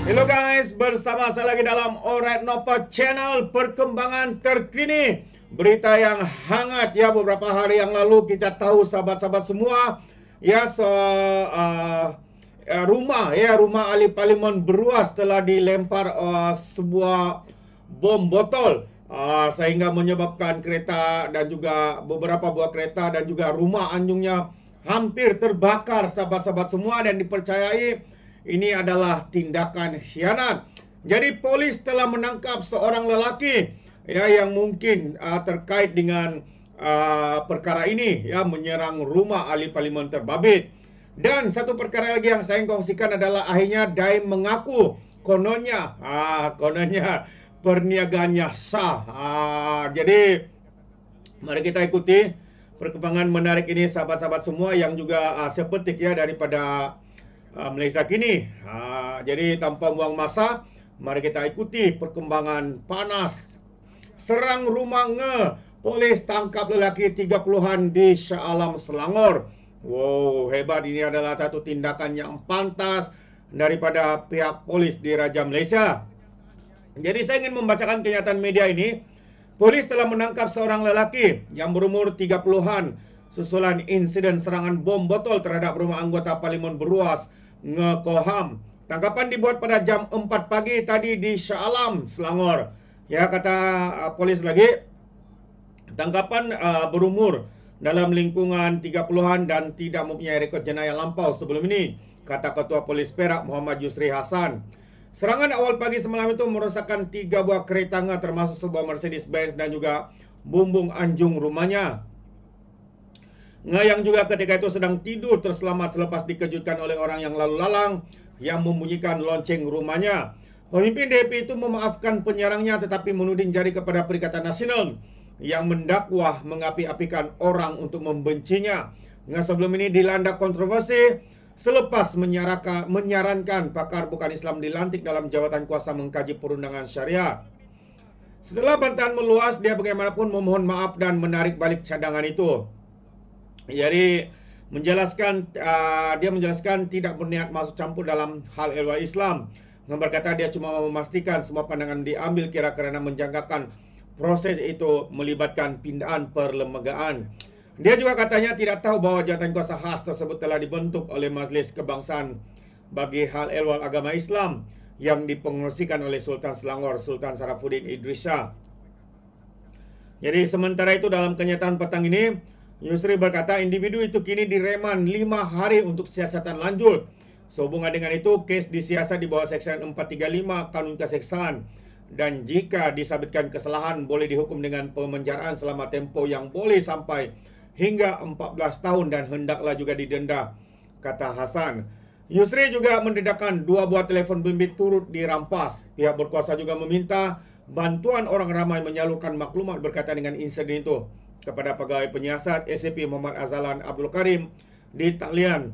Hello guys, bersama saya lagi dalam Alright Nova Channel, perkembangan terkini, berita yang hangat ya. Beberapa hari yang lalu kita tahu sahabat-sahabat semua ya, rumah ahli parlimen Beruas telah dilempar sebuah bom botol, sehingga menyebabkan kereta dan juga beberapa buah kereta dan juga rumah anjungnya hampir terbakar sahabat-sahabat semua, dan dipercayai ini adalah tindakan khianat. Jadi polis telah menangkap seorang lelaki ya yang mungkin terkait dengan perkara ini ya, menyerang rumah ahli parlimen terbabit. Dan satu perkara lagi yang saya kongsikan adalah akhirnya Daim mengaku kononnya perniagaannya sah. Jadi mari kita ikuti perkembangan menarik ini sahabat-sahabat semua yang juga sepetik ya daripada Malaysia kini. Jadi tanpa buang masa, mari kita ikuti perkembangan panas. Serang rumah polis tangkap lelaki 30-an di Shah Alam, Selangor. Wow, hebat, ini adalah satu tindakan yang pantas daripada pihak polis di Raja Malaysia. Jadi saya ingin membacakan kenyataan media ini. Polis telah menangkap seorang lelaki yang berumur 30-an susulan insiden serangan bom botol terhadap rumah anggota Parlimen Beruas, Ngekoham. Tangkapan dibuat pada jam 4 pagi tadi di Shah Alam, Selangor. Ya, kata polis lagi, tangkapan berumur dalam lingkungan 30-an dan tidak mempunyai rekod jenayah lampau sebelum ini, kata Ketua Polis Perak Muhammad Yusri Hassan. Serangan awal pagi semalam itu merosakkan 3 buah kereta termasuk sebuah Mercedes-Benz dan juga bumbung anjung rumahnya. Yang juga ketika itu sedang tidur terselamat selepas dikejutkan oleh orang yang lalu lalang yang membunyikan lonceng rumahnya. Pemimpin DAP itu memaafkan penyerangnya tetapi menuding jari kepada Perikatan Nasional yang mendakwah mengapi-apikan orang untuk membencinya. Sebelum ini dilanda kontroversi selepas menyarankan pakar bukan Islam dilantik dalam jawatan kuasa mengkaji perundangan syariah. Setelah bantahan meluas, dia bagaimanapun memohon maaf dan menarik balik cadangan itu. Jadi dia menjelaskan tidak berniat masuk campur dalam hal ehwal Islam. Berkata dia cuma memastikan semua pandangan diambil kira kerana menjangkakan proses itu melibatkan pindahan perlembagaan. Dia juga katanya tidak tahu bahawa jawatan kuasa khas tersebut telah dibentuk oleh Majlis Kebangsaan bagi hal ehwal agama Islam yang dipengerusikan oleh Sultan Selangor, Sultan Sarafuddin Idrisa. Jadi sementara itu dalam kenyataan petang ini, Yusri berkata individu itu kini direman 5 hari untuk siasatan lanjut. Sehubungan dengan itu, kes disiasat di bawah Seksyen 435 Kanun Keseksaan. Dan jika disabitkan kesalahan, boleh dihukum dengan pemenjaraan selama tempoh yang boleh sampai hingga 14 tahun dan hendaklah juga didenda, kata Hasan. Yusri juga mendedahkan 2 buah telefon bimbit turut dirampas. Pihak berkuasa juga meminta bantuan orang ramai menyalurkan maklumat berkaitan dengan insiden itu kepada pegawai penyiasat SAP Muhammad Azalan Abdul Karim di talian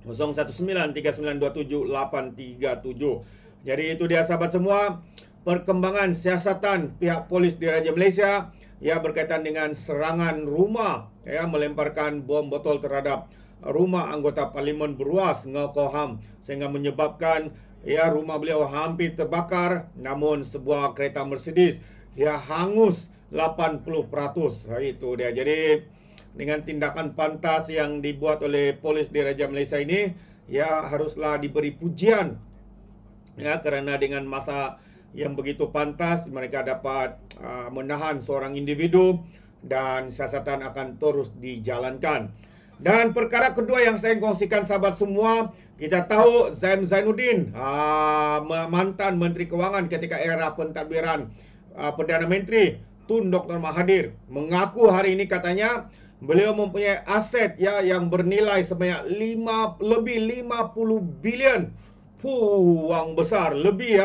0193927837. Jadi itu dia sahabat semua perkembangan siasatan pihak polis di Raja Malaysia ya berkaitan dengan serangan rumah ya, melemparkan bom botol terhadap rumah anggota Parlimen Beruas, Ngekoham, sehingga menyebabkan ya rumah beliau hampir terbakar, namun sebuah kereta Mercedes ya hangus 80%. Itu dia. Jadi dengan tindakan pantas yang dibuat oleh polis di Raja Malaysia ini ya haruslah diberi pujian ya, kerana dengan masa yang begitu pantas mereka dapat menahan seorang individu dan siasatan akan terus dijalankan. Dan perkara kedua yang saya kongsikan sahabat semua, kita tahu Zaim Zainuddin, mantan Menteri Kewangan ketika era pentadbiran Perdana Menteri Tun Dr. Mahathir, mengaku hari ini katanya beliau mempunyai aset ya yang bernilai sebanyak lebih 50 bilion. Wang besar, lebih.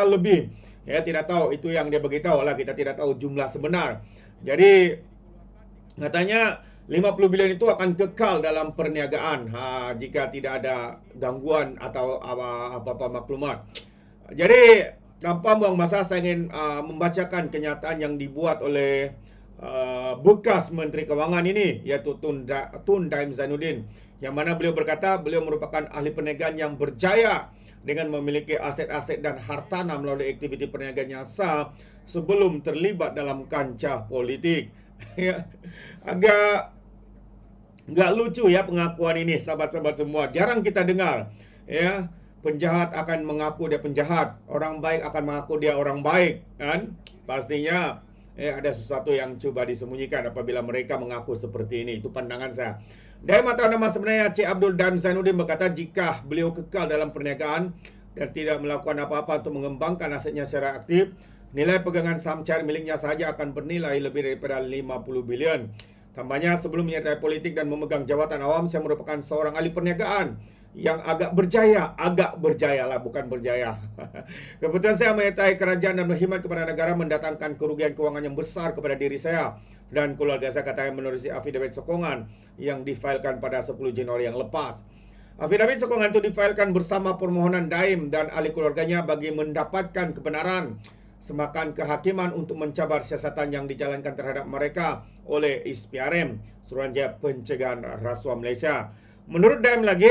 Ya, tidak tahu, itu yang dia beritahu lah, kita tidak tahu jumlah sebenar. Jadi katanya 50 bilion itu akan kekal dalam perniagaan jika tidak ada gangguan atau apa-apa maklumat. Jadi tanpa buang masa, saya ingin membacakan kenyataan yang dibuat oleh bekas Menteri Kewangan ini, iaitu Tun Daim Zainuddin. yang mana beliau berkata beliau merupakan ahli perniagaan yang berjaya dengan memiliki aset-aset dan hartanah melalui aktiviti perniagaan yang sah sebelum terlibat dalam kancah politik. Ya, agak nggak lucu ya pengakuan ini, sahabat-sahabat semua. Jarang kita dengar ya, penjahat akan mengaku dia penjahat, orang baik akan mengaku dia orang baik, kan? Pastinya ada sesuatu yang coba disembunyikan apabila mereka mengaku seperti ini. Itu pandangan saya. Dari mata nama sebenarnya Cik Abdul Daim Zainuddin berkata jika beliau kekal dalam perniagaan dan tidak melakukan apa-apa untuk mengembangkan asetnya secara aktif, nilai pegangan saham cair miliknya sahaja akan bernilai lebih daripada 50 bilion. Tambahnya, sebelum menyertai politik dan memegang jawatan awam, saya merupakan seorang ahli perniagaan yang agak berjaya lah, bukan berjaya. Kebetulan saya menyertai kerajaan dan berkhidmat kepada negara mendatangkan kerugian keuangan yang besar kepada diri saya dan keluarga saya, katanya menerusi afidavit sokongan yang difailkan pada 10 Januari yang lepas. Afidavit sokongan itu difailkan bersama permohonan Daim dan ahli keluarganya bagi mendapatkan kebenaran semakan kehakiman untuk mencabar siasatan yang dijalankan terhadap mereka oleh ISPRM, Suruhanjaya Pencegahan Rasuah Malaysia. Menurut Daim lagi,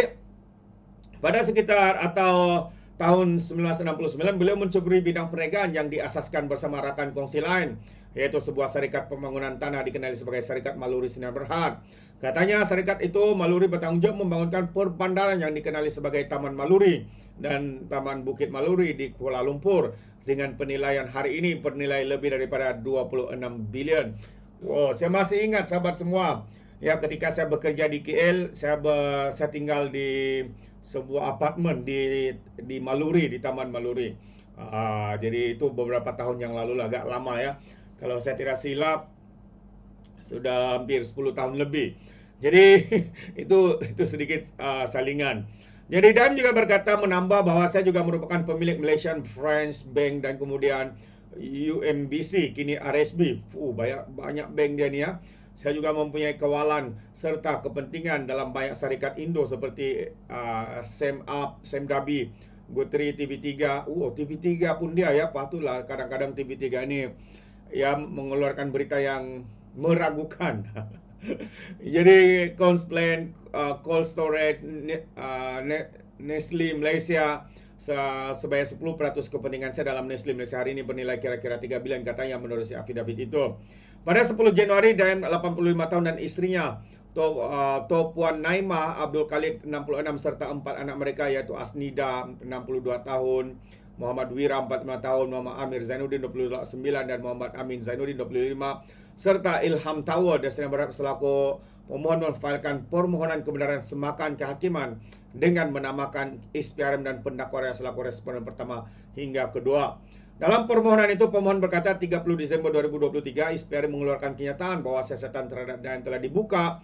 pada sekitar atau tahun 1969, beliau mencuburi bidang perniagaan yang diasaskan bersama rakan kongsi lain, yaitu sebuah syarikat pembangunan tanah dikenali sebagai Syarikat Maluri Sinar Berhad. Katanya syarikat itu Maluri bertanggung jawab membangunkan perbandaran yang dikenali sebagai Taman Maluri dan Taman Bukit Maluri di Kuala Lumpur dengan penilaian hari ini bernilai lebih daripada 26 bilion. Wow, saya masih ingat sahabat semua. Ya, ketika saya bekerja di KL, saya tinggal di sebuah apartmen di Maluri, di Taman Maluri. Jadi itu beberapa tahun yang lalu, agak lama ya. Kalau saya tidak silap, sudah hampir 10 tahun lebih. Jadi itu sedikit salingan. Jadi Daim juga berkata menambah bahwa saya juga merupakan pemilik Malaysian French Bank dan kemudian UMBC, kini RSB. Banyak bank dia ni ya. Saya juga mempunyai kawalan serta kepentingan dalam banyak syarikat Indo seperti SEMUP, SEMDABI, Gotri, TV3. TV3 pun dia ya. Patutlah kadang-kadang TV3 ini ya mengeluarkan berita yang meragukan. Jadi Consplan, Cold Storage, Nestle Malaysia, sebanyak 10% kepentingan saya dalam Nestle Malaysia hari ini bernilai kira-kira 3 bilion, katanya menurut si afidavit itu. Pada 10 Januari, Daim 85 tahun dan istrinya Puan Naimah Abdul Khalid 66 serta 4 anak mereka yaitu Asnida 62 tahun, Muhammad Wira 45 tahun, Muhammad Amir Zainuddin 29 dan Muhammad Amin Zainuddin 25 serta Ilham Tower dan Sinar Berhad selaku pemohon memfailkan permohonan kebenaran semakan kehakiman dengan menamakan ISPRM dan pendakwa selaku responden pertama hingga kedua. Dalam permohonan itu, pemohon berkata 30 Disember 2023, ISPRM mengeluarkan kenyataan bahwa siasatan terhadap Daim telah dibuka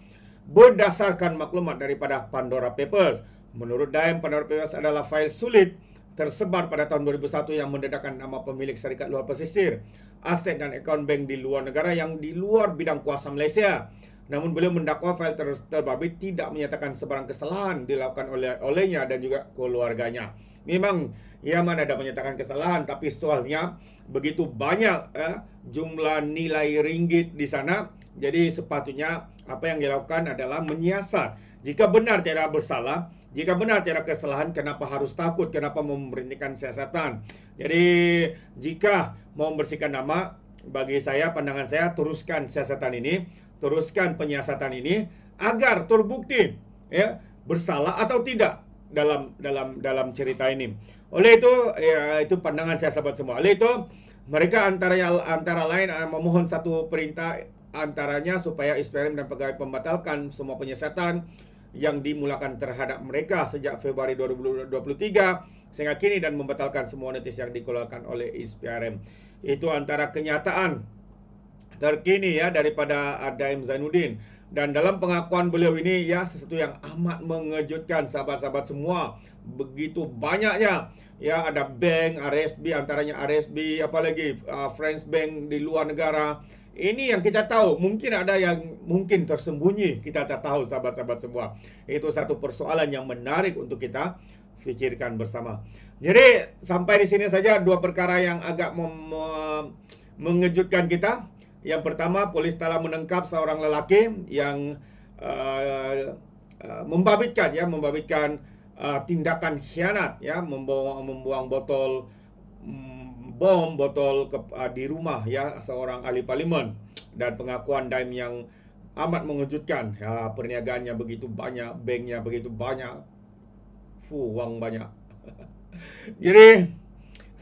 berdasarkan maklumat daripada Pandora Papers. Menurut Daim, Pandora Papers adalah fail sulit tersebar pada tahun 2001 yang mendedahkan nama pemilik syarikat luar pesisir, aset dan akaun bank di luar negara yang di luar bidang kuasa Malaysia. Namun beliau mendakwa fail terbabit tidak menyatakan sebarang kesalahan dilakukan olehnya dan juga keluarganya. Memang ia mana ada menyatakan kesalahan, tapi soalnya begitu banyak jumlah nilai ringgit di sana. Jadi sepatutnya apa yang dilakukan adalah menyiasat. Jika benar tidak bersalah, jika benar tidak kesalahan, kenapa harus takut? Kenapa memberhentikan siasatan? Jadi jika mau membersihkan nama, bagi saya, pandangan saya, teruskan siasatan ini, teruskan penyiasatan ini agar terbukti ya bersalah atau tidak dalam cerita ini. Oleh itu, itu pandangan saya sahabat semua. Oleh itu, mereka antara lain memohon satu perintah, antaranya supaya ISPRM dan pegawai membatalkan semua penyiasatan yang dimulakan terhadap mereka sejak Februari 2023 sehingga kini dan membatalkan semua notis yang dikeluarkan oleh ISPRM. Itu antara kenyataan terkini ya daripada Daim Zainuddin. Dan dalam pengakuan beliau ini ya sesuatu yang amat mengejutkan sahabat-sahabat semua. Begitu banyaknya ya, ada bank RSB, antaranya RSB, apalagi French Bank di luar negara. Ini yang kita tahu, mungkin ada yang mungkin tersembunyi, kita tak tahu sahabat-sahabat semua. Itu satu persoalan yang menarik untuk kita fikirkan bersama. Jadi sampai di sini saja dua perkara yang agak mengejutkan kita. Yang pertama, polis telah menangkap seorang lelaki yang membabitkan tindakan khianat ya, membuang botol bom di rumah ya seorang ahli parlimen, dan pengakuan Daim yang amat mengejutkan ya, perniagaannya begitu banyak, banknya begitu banyak, uang banyak. Jadi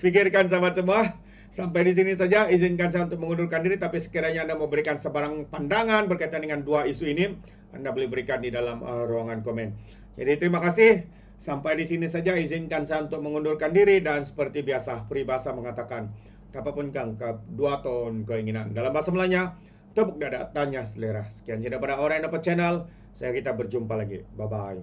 fikirkan sahabat semua. Sampai di sini saja, izinkan saya untuk mengundurkan diri. Tapi sekiranya Anda mau berikan sebarang pandangan berkaitan dengan dua isu ini, Anda boleh berikan di dalam ruangan komen. Jadi terima kasih. Sampai di sini saja, izinkan saya untuk mengundurkan diri. Dan seperti biasa, peribahasa mengatakan, apapun kang dua tahun keinginan. Dalam bahasa Melanya, tepuk dada, tanya selera. Sekian saja pada Orang Dapat Channel. Kita berjumpa lagi. Bye-bye.